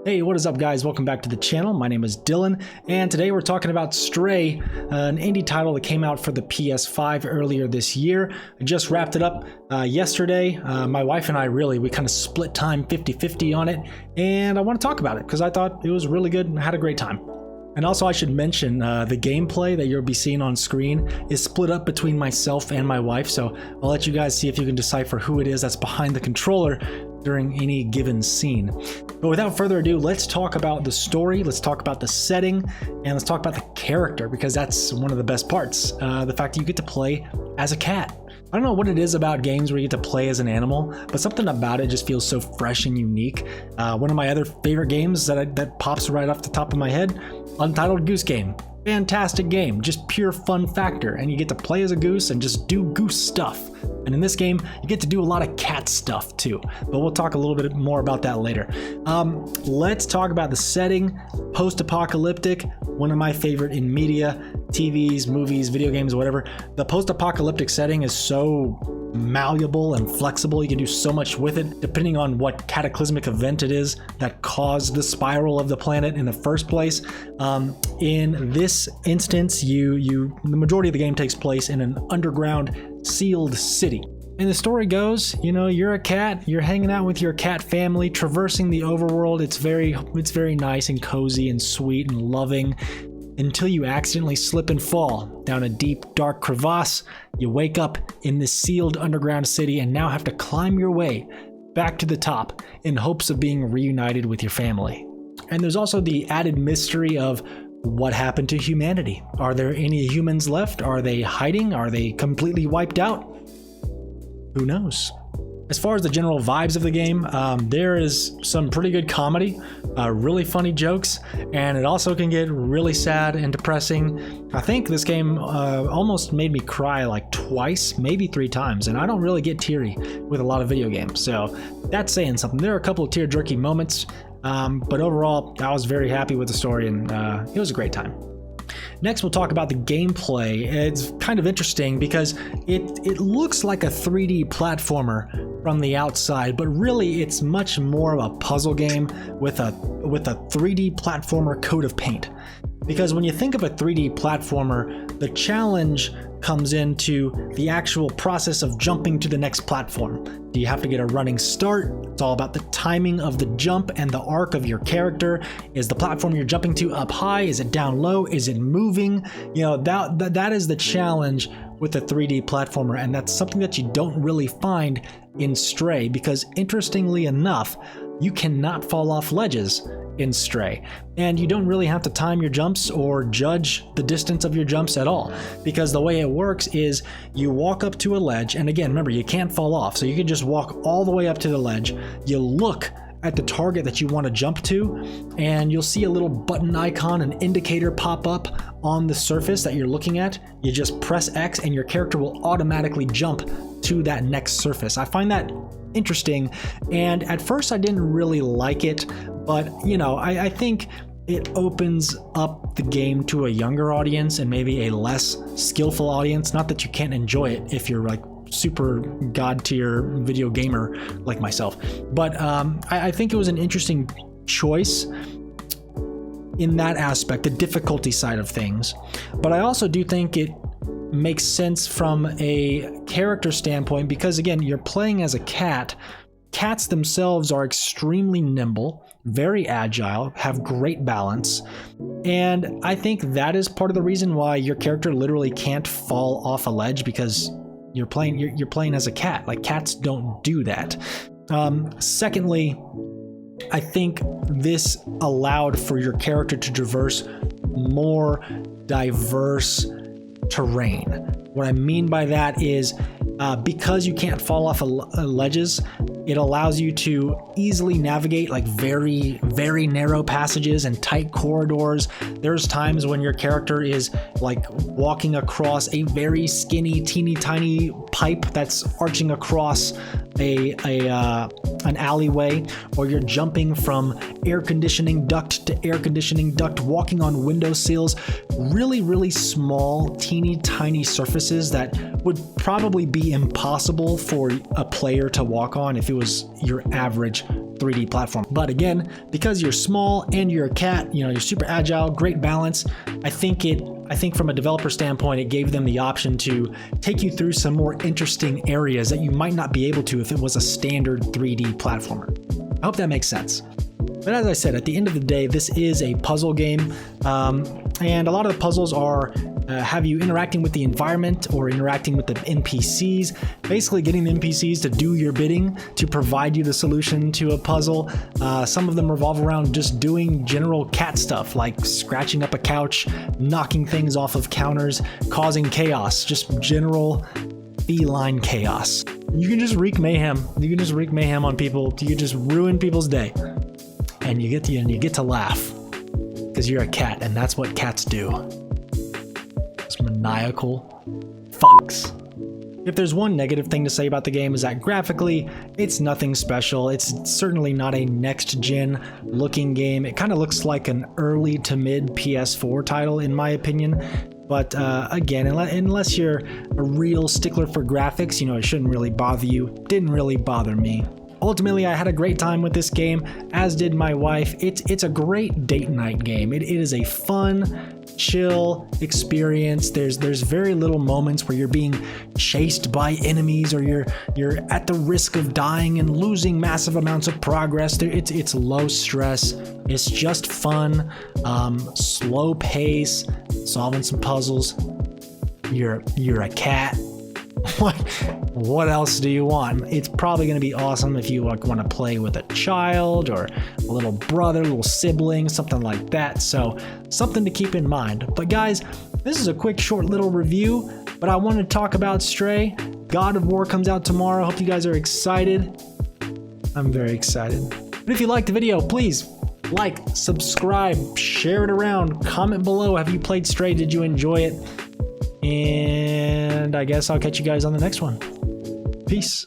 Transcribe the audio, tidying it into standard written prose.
Hey, what is up guys? Welcome back to the channel. My name is Dylan, and today we're talking about Stray, an indie title that came out for the PS5 earlier this year. I just wrapped it up yesterday. My wife and I we kind of split time 50-50 on it, and I want to talk about it because I thought it was really good and I had a great time. And also I should mention the gameplay that you'll be seeing on screen is split up between myself and my wife, so I'll let you guys see if you can decipher who it is that's behind the controller during any given scene. But without further ado, let's talk about the story, let's talk about the setting, and let's talk about the character, because that's one of the best parts. The fact that you get to play as a cat. I don't know what it is about games where you get to play as an animal, but something about it just feels so fresh and unique. One of my other favorite games that pops right off the top of my head, Untitled Goose Game. Fantastic game, just pure fun factor, and you get to play as a goose and just do goose stuff. And in this game, you get to do a lot of cat stuff too, but we'll talk a little bit more about that later. Let's talk about the setting. Post-apocalyptic, one of my favorite in media, TVs, movies, video games, whatever. The post-apocalyptic setting is so malleable and flexible. You can do so much with it depending on what cataclysmic event it is that caused the spiral of the planet in the first place. In this instance, the majority of the game takes place in an underground sealed city. And the story goes, you know, you're a cat, you're hanging out with your cat family, traversing the overworld. It's very nice and cozy and sweet and loving, until you accidentally slip and fall down a deep, dark crevasse. You wake up in this sealed underground city and now have to climb your way back to the top in hopes of being reunited with your family. And there's also the added mystery of what happened to humanity. Are there any humans left? Are they hiding? Are they completely wiped out? Who knows? As far as the general vibes of the game, there is some pretty good comedy, really funny jokes, and it also can get really sad and depressing. I think this game almost made me cry like twice, maybe 3 times, and I don't really get teary with a lot of video games, so that's saying something. There are a couple of tear-jerky moments, but overall, I was very happy with the story, and it was a great time. Next, we'll talk about the gameplay. It's kind of interesting because it looks like a 3D platformer from the outside, but really it's much more of a puzzle game with a 3D platformer coat of paint. Because when you think of a 3D platformer, the challenge comes into the actual process of jumping to the next platform. Do you have to get a running start? It's all about the timing of the jump and the arc of your character. Is the platform you're jumping to up high? Is it down low? Is it moving? You know, that is the challenge with a 3D platformer, and that's something that you don't really find in Stray, because interestingly enough, you cannot fall off ledges in Stray, and you don't really have to time your jumps or judge the distance of your jumps at all, because the way it works is you walk up to a ledge, and again, remember, you can't fall off, so you can just walk all the way up to the ledge. You look at the target that you want to jump to, and you'll see a little button icon, an indicator pop up on the surface that you're looking at. You just press X and your character will automatically jump to that next surface. I find that interesting, and at first I didn't really like it, but you know, I think it opens up the game to a younger audience and maybe a less skillful audience. Not that you can't enjoy it if you're like super god tier video gamer like myself, but I think it was an interesting choice in that aspect, the difficulty side of things. But I also do think it makes sense from a character standpoint, because again, you're playing as a cat. Cats themselves are extremely nimble, very agile, have great balance, and I think that is part of the reason why your character literally can't fall off a ledge, because you're playing as a cat. Like, cats don't do that. Secondly, I think this allowed for your character to traverse more diverse terrain. What I mean by that is because you can't fall off ledges, it allows you to easily navigate like very, very narrow passages and tight corridors. There's times when your character is like walking across a very skinny, teeny tiny pipe that's arching across an alleyway, or you're jumping from air conditioning duct to air conditioning duct, walking on windowsills, really, really small, teeny tiny surfaces that would probably be impossible for a player to walk on if it was your average 3D platform. But again, because you're small and you're a cat, you're super agile, great balance. I think from a developer standpoint, it gave them the option to take you through some more interesting areas that you might not be able to if it was a standard 3D platformer. I hope that makes sense. But as I said, at the end of the day, this is a puzzle game, and a lot of the puzzles are have you interacting with the environment or interacting with the NPCs, basically getting the NPCs to do your bidding to provide you the solution to a puzzle. Some of them revolve around just doing general cat stuff like scratching up a couch, knocking things off of counters, causing chaos, just general feline chaos. You can just wreak mayhem. You can just wreak mayhem on people. You can just ruin people's day. And you get to laugh because you're a cat, and that's what cats do. It's maniacal fucks. If there's one negative thing to say about the game is that graphically, it's nothing special. It's certainly not a next-gen looking game. It kind of looks like an early to mid PS4 title, in my opinion. But again, unless you're a real stickler for graphics, it shouldn't really bother you. Didn't really bother me. Ultimately, I had a great time with this game, as did my wife. It's a great date night game. It is a fun, chill experience. There's very little moments where you're being chased by enemies or you're at the risk of dying and losing massive amounts of progress. It's low stress. It's just fun, slow pace, solving some puzzles. You're a cat. What else do you want? It's probably going to be awesome if you want to play with a child or a little brother, little sibling, something like that. So something to keep in mind. But guys, this is a quick, short little review, but I wanted to talk about Stray. God of War comes out tomorrow. Hope you guys are excited. I'm very excited. But if you liked the video, please like, subscribe, share it around, comment below. Have you played Stray? Did you enjoy it? And I guess I'll catch you guys on the next one. Peace.